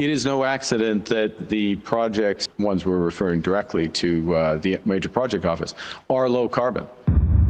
It is no accident that the projects, ones we're referring directly to the Major Project Office, are low carbon.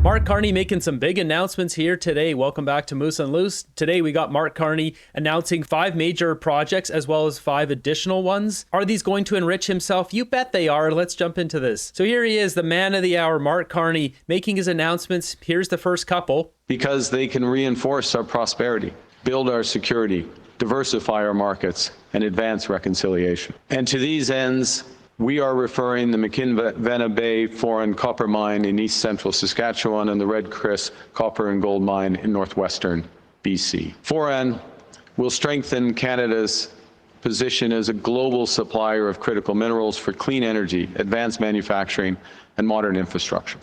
Mark Carney making some big announcements here today. Welcome back to Moose and Loose. Today we got Mark Carney announcing 5 major projects as well as 5 additional ones. Are these going to enrich himself? You bet they are. Let's jump into this. So here he is, the man of the hour, Mark Carney, making his announcements. Here's the first couple. Because they can reinforce our prosperity, build our security, diversify our markets, and advance reconciliation. And to these ends, we are referring the McKinvena Bay Foreign Copper Mine in east central Saskatchewan and the Red Chris Copper and Gold Mine in northwestern BC. Foran will strengthen Canada's position as a global supplier of critical minerals for clean energy, advanced manufacturing, and modern infrastructure.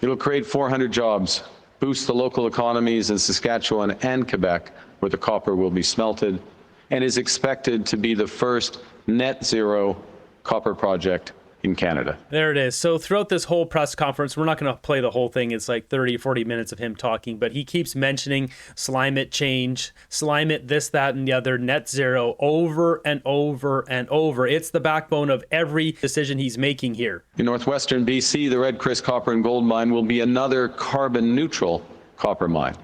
It will create 400 jobs, boost the local economies in Saskatchewan and Cpac, where the copper will be smelted, and is expected to be the first net zero copper project in Canada. There it is. So throughout this whole press conference, we're not going to play the whole thing. It's like 30, 40 minutes of him talking, but he keeps mentioning climate change, climate this, that, and the other, net zero over and over and over. It's the backbone of every decision he's making here. In northwestern BC, the Red Chris Copper and Gold Mine will be another carbon neutral copper mine,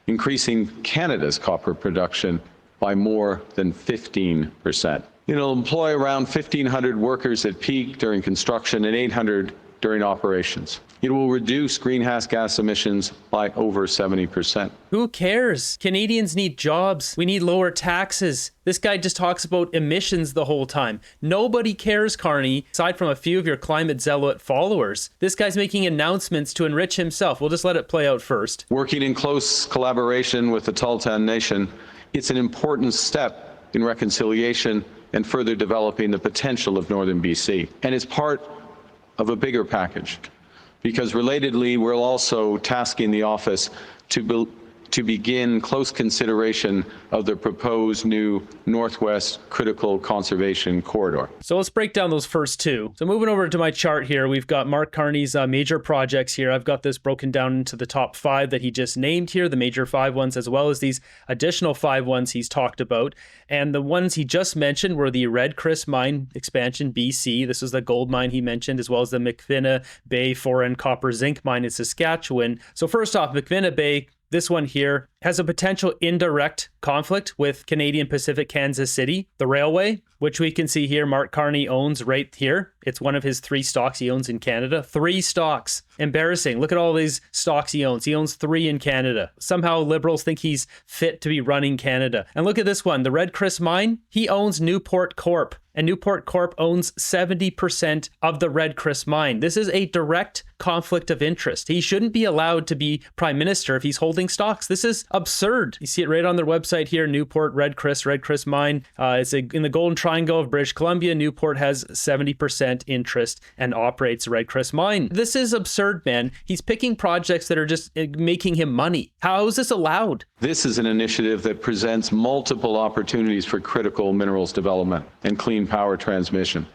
increasing Canada's copper production by more than 15%. It'll employ around 1,500 workers at peak during construction and 800 during operations. It will reduce greenhouse gas emissions by over 70%. Who cares? Canadians need jobs. We need lower taxes. This guy just talks about emissions the whole time. Nobody cares, Carney, aside from a few of your climate zealot followers. This guy's making announcements to enrich himself. We'll just let it play out first. Working in close collaboration with the Tahltan Nation, it's an important step in reconciliation and further developing the potential of northern BC. And it's part of a bigger package, because relatedly, we're also tasking the office to begin close consideration of the proposed new Northwest Critical Conservation Corridor. So let's break down those first two. So moving over to my chart here, we've got Mark Carney's major projects here. I've got this broken down into the top 5 that he just named here, the major 5 ones, as well as these additional 5 ones he's talked about. And the ones he just mentioned were the Red Chris Mine expansion, BC. This was the gold mine he mentioned, as well as the McKinvena Bay Foreign Copper Zinc Mine in Saskatchewan. So first off, McKinvena Bay, this one here has a potential indirect conflict with Canadian Pacific Kansas City, the railway, which we can see here Mark Carney owns right here. It's one of his 3 stocks he owns in Canada. 3 stocks. Embarrassing. Look at all these stocks he owns. He owns 3 in Canada. Somehow liberals think he's fit to be running Canada. And look at this one, the Red Chris Mine. He owns Newport Corp. And Newport Corp owns 70% of the Red Chris Mine. This is a direct conflict of interest. He shouldn't be allowed to be prime minister if he's holding stocks. This is absurd. You see it right on their website here, Newport Red Chris Mine. It's in the Golden Triangle of British Columbia. Newport has 70% interest and operates Red Chris Mine. This is absurd, man. He's picking projects that are just making him money. How is this allowed? This is an initiative that presents multiple opportunities for critical minerals development and clean power transmission,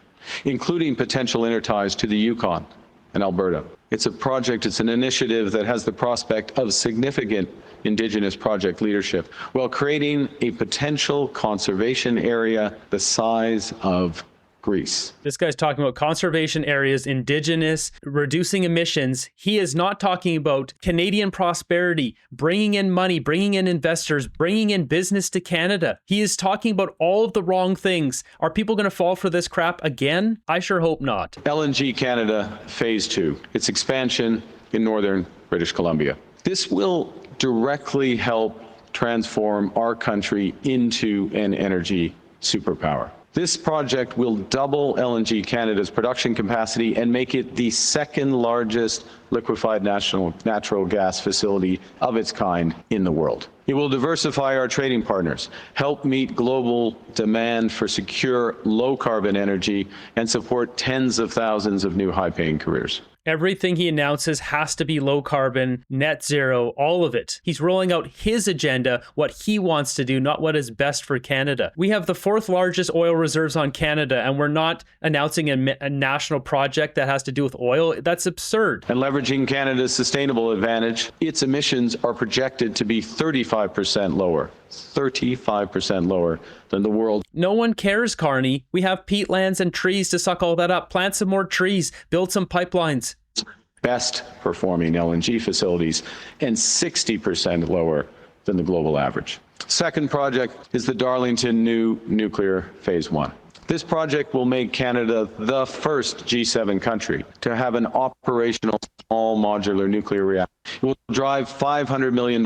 including potential interties to the Yukon and Alberta. It's an initiative that has the prospect of significant Indigenous project leadership while creating a potential conservation area the size of Greece. This guy's talking about conservation areas, Indigenous, reducing emissions. He is not talking about Canadian prosperity, bringing in money, bringing in investors, bringing in business to Canada. He is talking about all of the wrong things. Are people going to fall for this crap again? I sure hope not. LNG Canada Phase 2, its expansion in northern British Columbia. This will directly help transform our country into an energy superpower. This project will double LNG Canada's production capacity and make it the second largest liquefied natural gas facility of its kind in the world. It will diversify our trading partners, help meet global demand for secure, low-carbon energy, and support tens of thousands of new high-paying careers. Everything he announces has to be low carbon, net zero, all of it. He's rolling out his agenda, what he wants to do, not what is best for Canada. We have the 4th largest oil reserves on Canada, and we're not announcing a national project that has to do with oil. That's absurd. And leveraging Canada's sustainable advantage, its emissions are projected to be 35% lower 35% lower than the world. No one cares, Carney. We have peatlands and trees to suck all that up. Plant some more trees, build some pipelines. Best performing LNG facilities and 60% lower than the global average. Second project is the Darlington New Nuclear Phase 1. This project will make Canada the first G7 country to have an operational small modular nuclear reactor. It will drive $500 million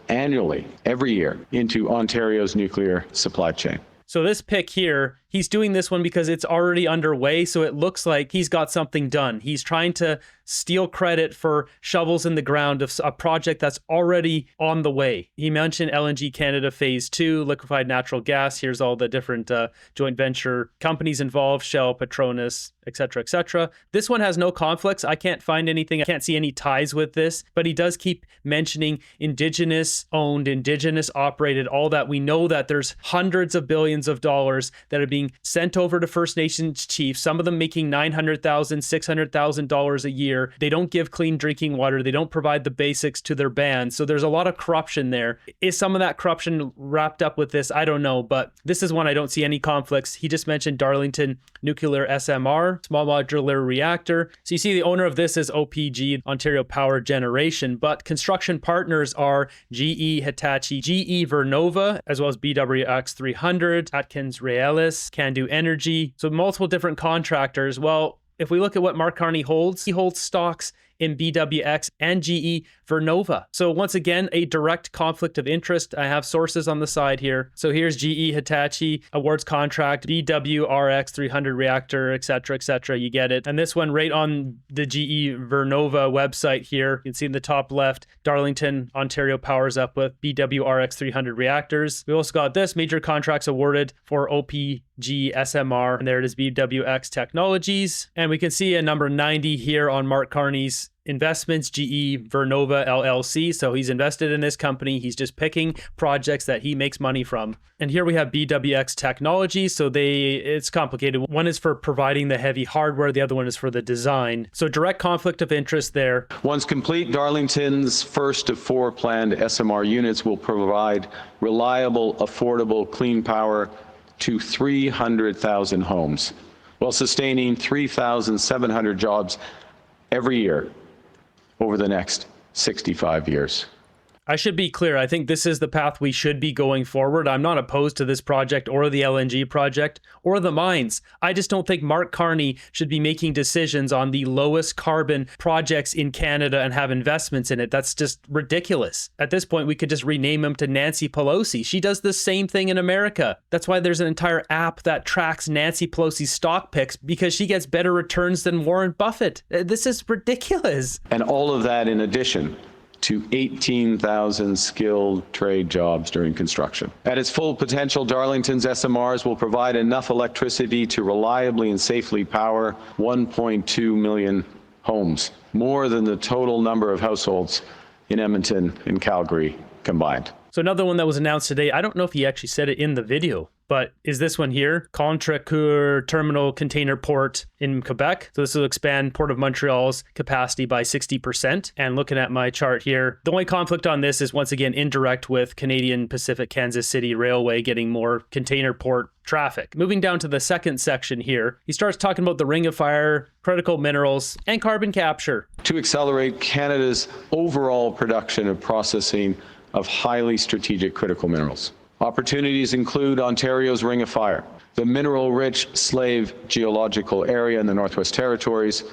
annually, every year, into Ontario's nuclear supply chain. So this pick here, he's doing this one because it's already underway, so it looks like he's got something done. He's trying to steal credit for shovels in the ground of a project that's already on the way. He mentioned LNG Canada Phase 2, liquefied natural gas. Here's all the different joint venture companies involved, Shell, Petronas, etc., etc. This one has no conflicts. I can't find anything. I can't see any ties with this, but he does keep mentioning Indigenous owned, Indigenous operated, all that. We know that there's hundreds of billions of dollars that are being sent over to First Nations chiefs, some of them making $900,000, $600,000 a year. They don't give clean drinking water. They don't provide the basics to their bands. So there's a lot of corruption there. Is some of that corruption wrapped up with this? I don't know, but this is one I don't see any conflicts. He just mentioned Darlington Nuclear SMR, small modular reactor. So you see the owner of this is OPG, Ontario Power Generation, but construction partners are GE Hitachi, GE Vernova, as well as BWX 300, Atkins Realis, Candu Energy. So multiple different contractors. Well, if we look at what Mark Carney holds, he holds stocks in BWX and GE Vernova. So once again, a direct conflict of interest. I have sources on the side here. So here's GE Hitachi awards contract, BWRX 300 reactor, etc., etc. You get it. And this one right on the GE Vernova website here, you can see in the top left, Darlington, Ontario powers up with BWRX 300 reactors. We also got this, major contracts awarded for OPG SMR, and there it is, BWX Technologies. And we can see a number 90 here on Mark Carney's investments, GE Vernova LLC. So he's invested in this company. He's just picking projects that he makes money from. And here we have BWX Technologies. So it's complicated. One is for providing the heavy hardware. The other one is for the design. So direct conflict of interest there. Once complete, Darlington's first of 4 planned SMR units will provide reliable, affordable, clean power to 300,000 homes, while sustaining 3,700 jobs every year over the next 65 years. I should be clear. I think this is the path we should be going forward. I'm not opposed to this project or the LNG project or the mines. I just don't think Mark Carney should be making decisions on the lowest carbon projects in Canada and have investments in it. That's just ridiculous. At this point, we could just rename him to Nancy Pelosi. She does the same thing in America. That's why there's an entire app that tracks Nancy Pelosi's stock picks, because she gets better returns than Warren Buffett. This is ridiculous. And all of that in addition to 18,000 skilled trade jobs during construction. At its full potential, Darlington's SMRs will provide enough electricity to reliably and safely power 1.2 million homes, more than the total number of households in Edmonton and Calgary combined. So another one that was announced today, I don't know if he actually said it in the video, but is this one here, Contrecoeur Terminal Container Port in Quebec. So this will expand Port of Montreal's capacity by 60%. And looking at my chart here, the only conflict on this is once again indirect with Canadian Pacific Kansas City Railway getting more container port traffic. Moving down to the second section here, he starts talking about the Ring of Fire, critical minerals, and carbon capture. To accelerate Canada's overall production of processing of highly strategic critical minerals. Opportunities include Ontario's Ring of Fire, the mineral-rich Slave geological area in the Northwest Territories,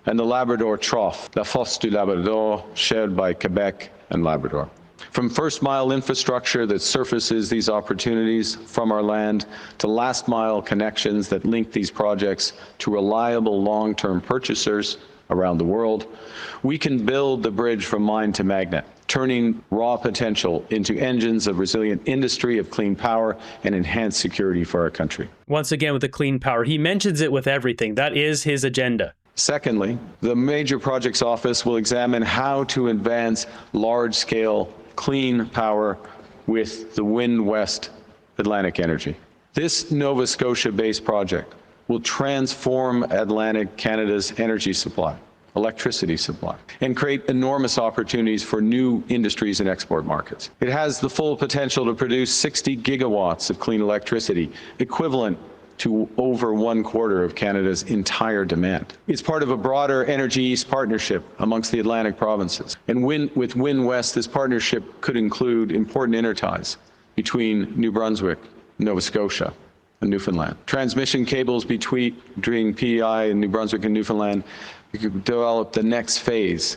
and the Labrador Trough, La Fosse du Labrador, shared by Quebec and Labrador. From first-mile infrastructure that surfaces these opportunities from our land to last-mile connections that link these projects to reliable long-term purchasers around the world, we can build the bridge from mine to magnet, turning raw potential into engines of resilient industry, of clean power, and enhanced security for our country. Once again, with the clean power, he mentions it with everything. That is his agenda. Secondly, the Major Projects Office will examine how to advance large-scale clean power with the Wind West Atlantic Energy. This Nova Scotia-based project will transform Atlantic Canada's energy supply electricity supply, and create enormous opportunities for new industries and export markets. It has the full potential to produce 60 gigawatts of clean electricity, equivalent to over 1/4 of Canada's entire demand. It's part of a broader Energy East partnership amongst the Atlantic provinces. And with Wind West, this partnership could include important interties between New Brunswick, Nova Scotia, and Newfoundland. Transmission cables between PEI and New Brunswick and Newfoundland. We could develop the next phase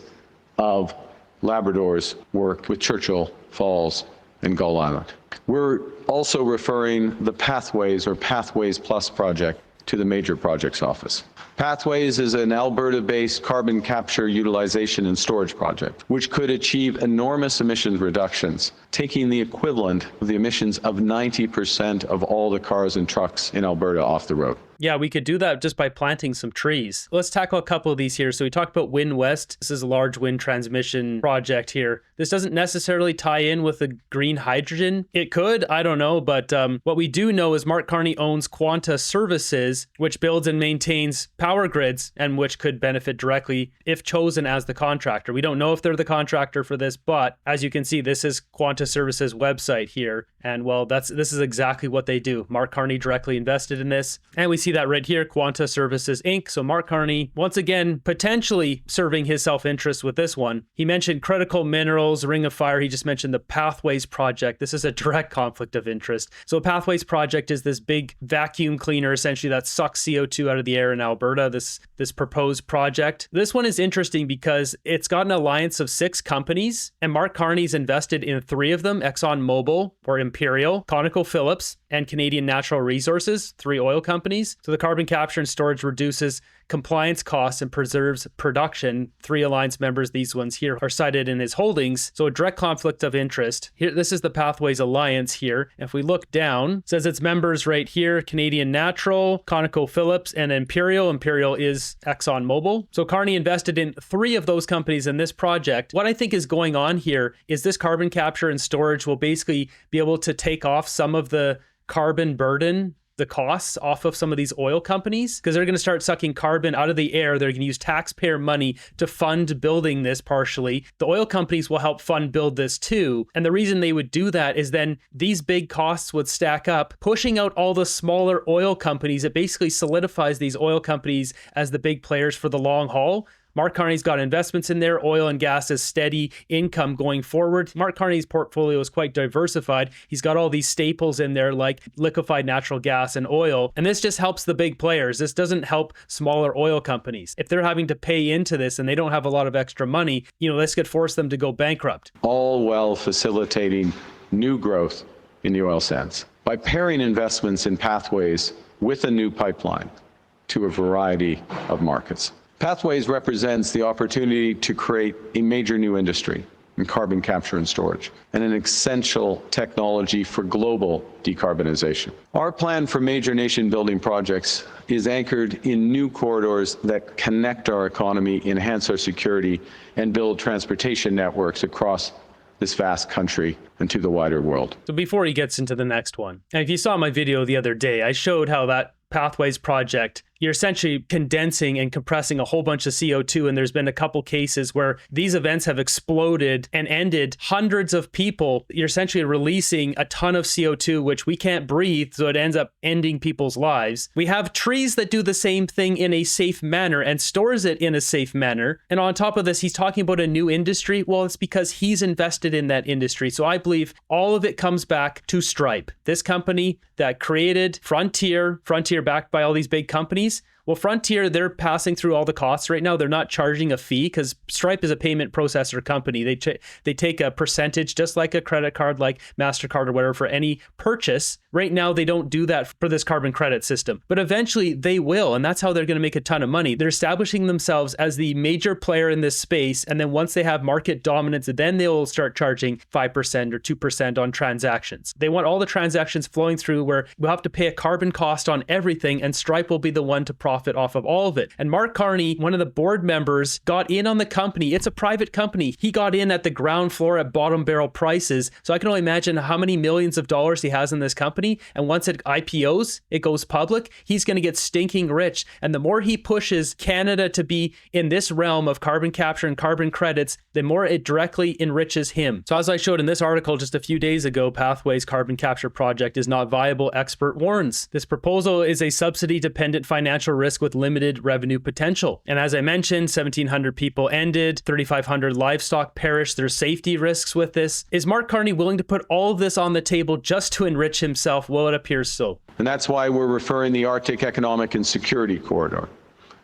of Labrador's work with Churchill Falls and Gull Island. We're also referring the Pathways or Pathways Plus project to the Major Projects Office. Pathways is an Alberta-based carbon capture, utilization, and storage project, which could achieve enormous emissions reductions, taking the equivalent of the emissions of 90% of all the cars and trucks in Alberta off the road. Yeah, we could do that just by planting some trees. Let's tackle a couple of these here. So we talked about Wind West. This is a large wind transmission project here. This doesn't necessarily tie in with the green hydrogen. It could, I don't know. But what we do know is Mark Carney owns Quanta Services, which builds and maintains power grids and which could benefit directly if chosen as the contractor. We don't know if they're the contractor for this, but as you can see, this is Quanta Services website here. And well, this is exactly what they do. Mark Carney directly invested in this. And we see that right here, Quanta Services Inc. So Mark Carney, once again, potentially serving his self-interest with this one. He mentioned critical minerals, Ring of Fire. He just mentioned the Pathways project. This is a direct conflict of interest. So a Pathways project is this big vacuum cleaner, essentially, that sucks CO2 out of the air in Alberta, this proposed project. This one is interesting because it's got an alliance of 6 companies, and Mark Carney's invested in 3 of them, ExxonMobil or Imperial, ConocoPhillips, and Canadian Natural Resources, 3 oil companies. So the carbon capture and storage reduces compliance costs and preserves production. 3 alliance members, these ones here, are cited in his holdings. So a direct conflict of interest. Here, this is the Pathways Alliance here. If we look down, it says its members right here, Canadian Natural, ConocoPhillips, and Imperial. Imperial is ExxonMobil. So Carney invested in 3 of those companies in this project. What I think is going on here is this carbon capture and storage will basically be able to take off some of the carbon burden, the costs off of some of these oil companies, because they're going to start sucking carbon out of the air. They're going to use taxpayer money to fund building this partially. The oil companies will help fund build this too. And the reason they would do that is then these big costs would stack up, pushing out all the smaller oil companies. It basically solidifies these oil companies as the big players for the long haul. Mark Carney's got investments in there. Oil and gas is steady income going forward. Mark Carney's portfolio is quite diversified. He's got all these staples in there like liquefied natural gas and oil. And this just helps the big players. This doesn't help smaller oil companies. If they're having to pay into this and they don't have a lot of extra money, this could force them to go bankrupt. All while facilitating new growth in the oil sands. By pairing investments in Pathways with a new pipeline to a variety of markets. Pathways represents the opportunity to create a major new industry in carbon capture and storage, and an essential technology for global decarbonization. Our plan for major nation-building projects is anchored in new corridors that connect our economy, enhance our security, and build transportation networks across this vast country and to the wider world. So before he gets into the next one, and if you saw my video the other day, I showed how that Pathways project, you're essentially condensing and compressing a whole bunch of CO2. And there's been a couple cases where these events have exploded and ended hundreds of people. You're essentially releasing a ton of CO2, which we can't breathe. So it ends up ending people's lives. We have trees that do the same thing in a safe manner and stores it in a safe manner. And on top of this, he's talking about a new industry. Well, it's because he's invested in that industry. So I believe all of it comes back to Stripe, this company that created Frontier backed by all these big companies. Well, Frontier, they're passing through all the costs right now. They're not charging a fee because Stripe is a payment processor company. They take a percentage, just like a credit card, like MasterCard or whatever, for any purchase. Right now, they don't do that for this carbon credit system, but eventually they will. And that's how they're going to make a ton of money. They're establishing themselves as the major player in this space. And then once they have market dominance, then they'll start charging 5% or 2% on transactions. They want all the transactions flowing through where we'll have to pay a carbon cost on everything, and Stripe will be the one to profit off of all of it. And Mark Carney, one of the board members, got in on the company. It's a private company. He got in at the ground floor at bottom barrel prices. So I can only imagine how many millions of dollars he has in this company. And once it IPOs, it goes public, he's going to get stinking rich. And the more he pushes Canada to be in this realm of carbon capture and carbon credits, the more it directly enriches him. So as I showed in this article just a few days ago, Pathways carbon capture project is not viable, expert warns. This proposal is a subsidy-dependent financial risk with limited revenue potential. And as I mentioned, 1,700 people ended, 3,500 livestock perished. There's safety risks with this. Is Mark Carney willing to put all of this on the table just to enrich himself? Well, it appears so. And that's why we're referring the Arctic Economic and Security Corridor.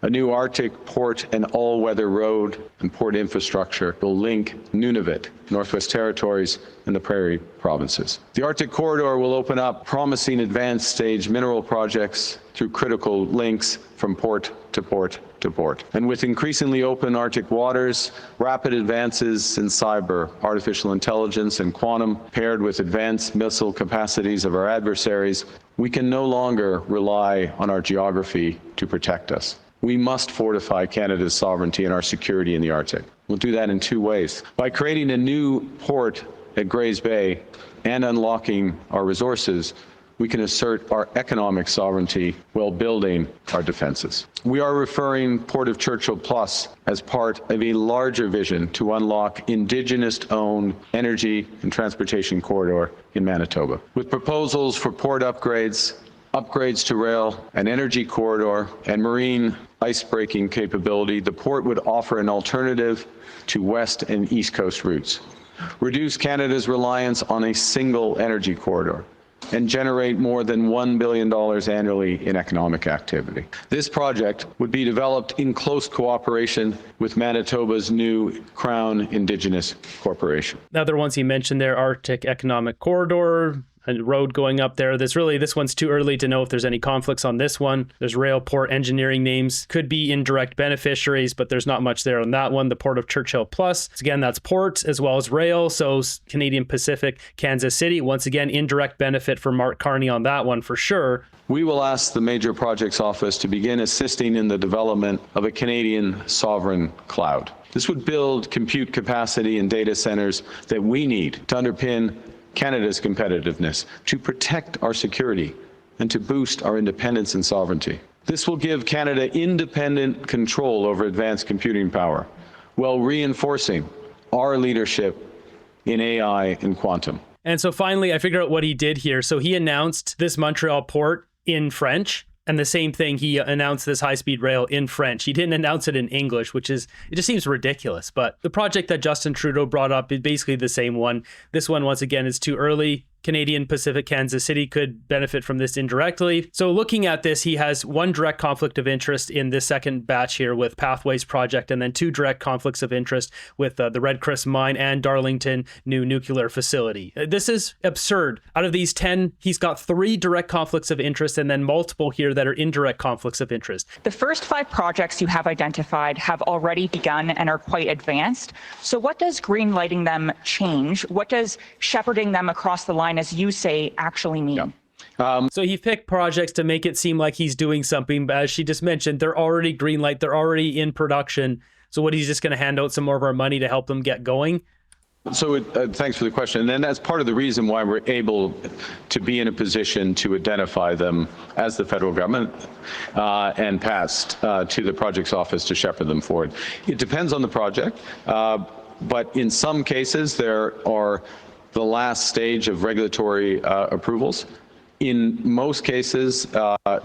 A new Arctic port and all-weather road and port infrastructure will link Nunavut, Northwest Territories, and the Prairie provinces. The Arctic Corridor will open up promising advanced stage mineral projects through critical links from port to port to port. And with increasingly open Arctic waters, rapid advances in cyber, artificial intelligence, and quantum, paired with advanced missile capacities of our adversaries, we can no longer rely on our geography to protect us. We must fortify Canada's sovereignty and our security in the Arctic. We'll do that in two ways. By creating a new port at Grays Bay and unlocking our resources, we can assert our economic sovereignty while building our defenses. We are referring Port of Churchill Plus as part of a larger vision to unlock Indigenous-owned energy and transportation corridor in Manitoba. With proposals for port upgrades to rail, an energy corridor, and marine ice-breaking capability, the port would offer an alternative to west and east coast routes, reduce Canada's reliance on a single energy corridor, and generate more than $1 billion annually in economic activity. This project would be developed in close cooperation with Manitoba's new Crown Indigenous Corporation. The other ones he mentioned there, Arctic Economic Corridor, a road going up there. This one's too early to know if there's any conflicts on this one. There's rail, port, engineering names. Could be indirect beneficiaries, but there's not much there on that one. The Port of Churchill Plus. So again, that's port as well as rail. So Canadian Pacific, Kansas City. Once again, indirect benefit for Mark Carney on that one for sure. We will ask the Major Projects Office to begin assisting in the development of a Canadian sovereign cloud. This would build compute capacity and data centers that we need to underpin Canada's competitiveness, to protect our security, and to boost our independence and sovereignty. This will give Canada independent control over advanced computing power, while reinforcing our leadership in AI and quantum. And so finally, I figured out what he did here. So he announced this Montreal port in French. And the same thing, he announced this high-speed rail in French. He didn't announce it in English, it just seems ridiculous. But the project that Justin Trudeau brought up is basically the same one. This one, once again, is too early. Canadian Pacific, Kansas City could benefit from this indirectly. So looking at this, he has one direct conflict of interest in this second batch here with Pathways project, and then two direct conflicts of interest with the Red Chris mine and Darlington new nuclear facility. This is absurd. Out of these 10, he's got 3 direct conflicts of interest and then multiple here that are indirect conflicts of interest. The first 5 projects you have identified have already begun and are quite advanced. So what does green lighting them change? What does shepherding them across the line, as you say, actually mean? Yeah. So he picked projects to make it seem like he's doing something, but as she just mentioned, they're already green light, they're already in production. So what, he's just going to hand out some more of our money to help them get going? So thanks for the question. And that's part of the reason why we're able to be in a position to identify them as the federal government and passed to the project's office to shepherd them forward. It depends on the project, but in some cases there are the last stage of regulatory approvals. In most cases,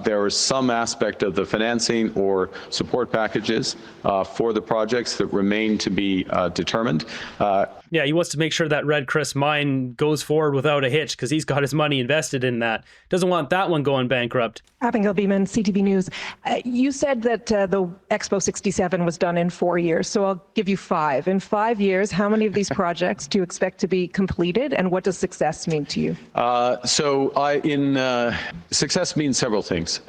there is some aspect of the financing or support packages for the projects that remain to be determined. Yeah, he wants to make sure that Red Chris mine goes forward without a hitch because he's got his money invested in that. Doesn't want that one going bankrupt. Abigail Beeman, CTV News. You said that the Expo 67 was done in 4 years, so I'll give you 5. In 5 years, how many of these projects do you expect to be completed, and what does success mean to you? Success means several things.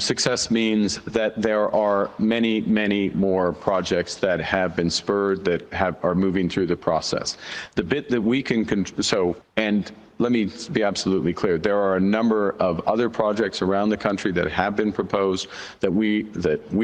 Success means that there are many, many more projects that have been spurred, that are moving through the process. The bit that we can And let me be absolutely clear. There are a number of other projects around the country that have been proposed that we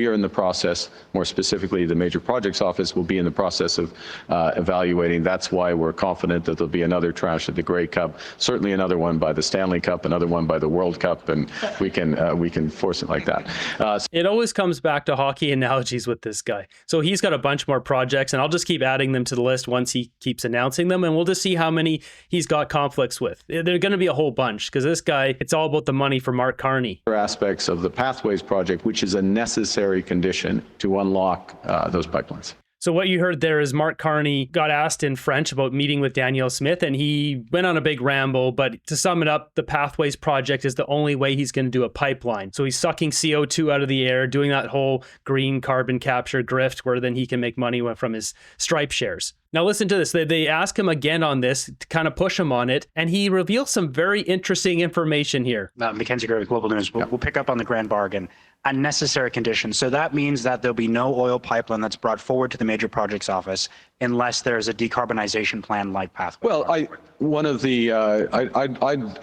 are in the process, more specifically the Major Projects Office will be in the process of evaluating. That's why we're confident that there'll be another tranche of the Grey Cup, certainly another one by the Stanley Cup, another one by the World Cup, and we can force it like that. It always comes back to hockey analogies with this guy. So he's got a bunch more projects, and I'll just keep adding them to the list once he keeps announcing them, and we'll just see how many he's got conflicts with. There are going to be a whole bunch, because this guy, it's all about the money for Mark Carney. Aspects of the Pathways project, which is a necessary condition to unlock those pipelines. So what you heard there is Mark Carney got asked in French about meeting with Danielle Smith, and he went on a big ramble. But to sum it up, the Pathways project is the only way he's going to do a pipeline. So he's sucking CO2 out of the air, doing that whole green carbon capture grift, where then he can make money from his Stripe shares. Now listen to this. They ask him again on this to kind of push him on it, and he reveals some very interesting information here. Mackenzie Gray with Global News. We'll pick up on the grand bargain. A necessary condition. So that means that there'll be no oil pipeline that's brought forward to the Major Projects Office unless there's a decarbonization plan like Pathways. Well, I'd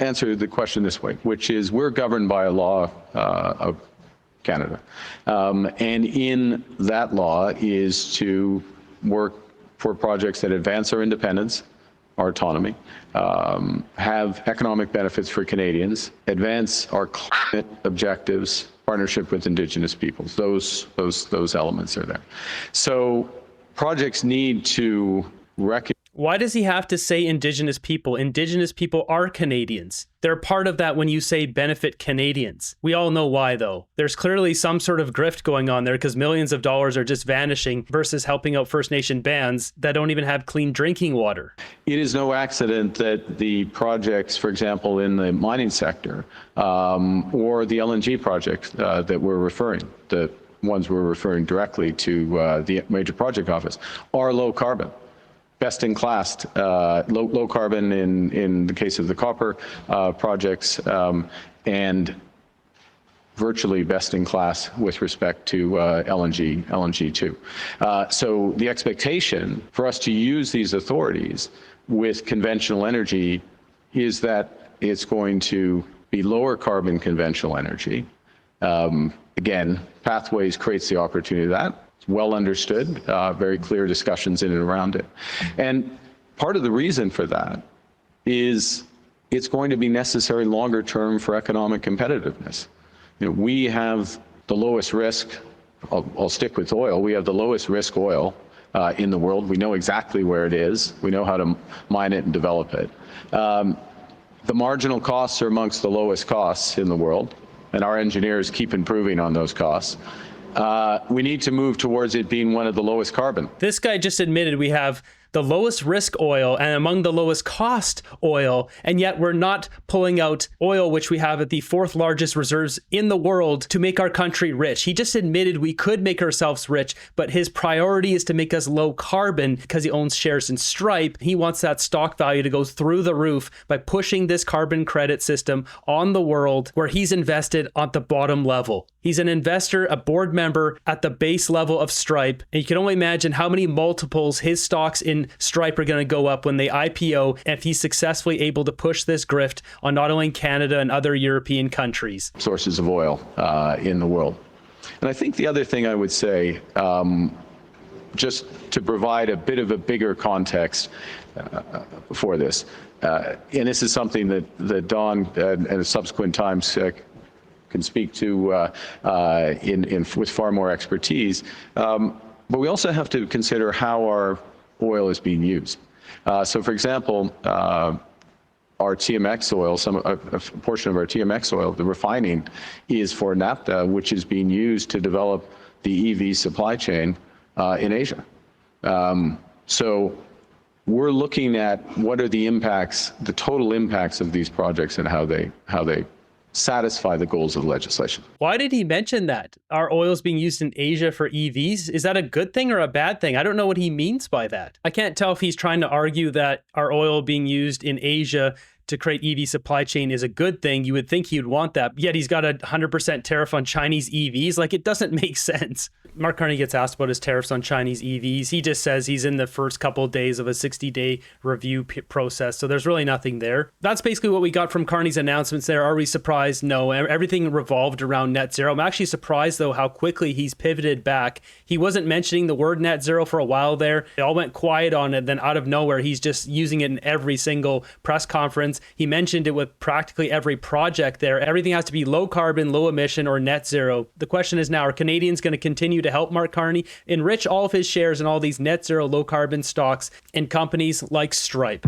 answer the question this way, which is we're governed by a law of Canada. And in that law is to work for projects that advance our independence, our autonomy, have economic benefits for Canadians, advance our climate objectives, partnership with Indigenous peoples. Those elements are there. So projects need to recognize. Why does he have to say Indigenous people? Indigenous people are Canadians. They're part of that when you say benefit Canadians. We all know why, though. There's clearly some sort of grift going on there because millions of dollars are just vanishing versus helping out First Nation bands that don't even have clean drinking water. It is no accident that the projects, for example, in the mining sector or the LNG project that we're referring, the ones we're referring directly to the Major Project Office, are low carbon. Best in class, low carbon in the case of the copper projects, and virtually best in class with respect to LNG too. So the expectation for us to use these authorities with conventional energy is that it's going to be lower carbon conventional energy. Again, Pathways creates the opportunity of that. Well understood, very clear discussions in and around it. And part of the reason for that is it's going to be necessary longer term for economic competitiveness. You know, we have the lowest risk, I'll stick with oil, we have the lowest risk oil in the world. We know exactly where it is. We know how to mine it and develop it. The marginal costs are amongst the lowest costs in the world, and our engineers keep improving on those costs. We need to move towards it being one of the lowest carbon. This guy just admitted we have the lowest risk oil and among the lowest cost oil, and yet we're not pulling out oil, which we have at the fourth largest reserves in the world, to make our country rich. He just admitted we could make ourselves rich, but his priority is to make us low carbon because he owns shares in Stripe. He wants that stock value to go through the roof by pushing this carbon credit system on the world where he's invested at the bottom level. He's an investor, a board member at the base level of Stripe. And you can only imagine how many multiples his stocks in Stripe are going to go up when they IPO if he's successfully able to push this grift on not only Canada and other European countries. Sources of oil in the world. And I think the other thing I would say, just to provide a bit of a bigger context for this, and this is something that Don at subsequent times can speak to with far more expertise. But we also have to consider how our oil is being used. So, for example, our TMX oil, a portion of our TMX oil, the refining, is for naphtha, which is being used to develop the EV supply chain in Asia. So we're looking at what are the impacts, the total impacts of these projects and how they satisfy the goals of the legislation. Why did he mention that? Our oil is being used in Asia for EVs? Is that a good thing or a bad thing? I don't know what he means by that. I can't tell if he's trying to argue that our oil being used in Asia to create EV supply chain is a good thing. You would think he would want that. Yet he's got a 100% tariff on Chinese EVs. Like, it doesn't make sense. Mark Carney gets asked about his tariffs on Chinese EVs. He just says he's in the first couple of days of a 60-day review process. So there's really nothing there. That's basically what we got from Carney's announcements there. Are we surprised? No. Everything revolved around net zero. I'm actually surprised, though, how quickly he's pivoted back. He wasn't mentioning the word net zero for a while there. It all went quiet on it. Then out of nowhere, he's just using it in every single press conference. He mentioned it with practically every project there. Everything has to be low carbon, low emission, or net zero. The question is now, are Canadians going to continue to help Mark Carney enrich all of his shares in all these net zero, low carbon stocks in companies like Stripe?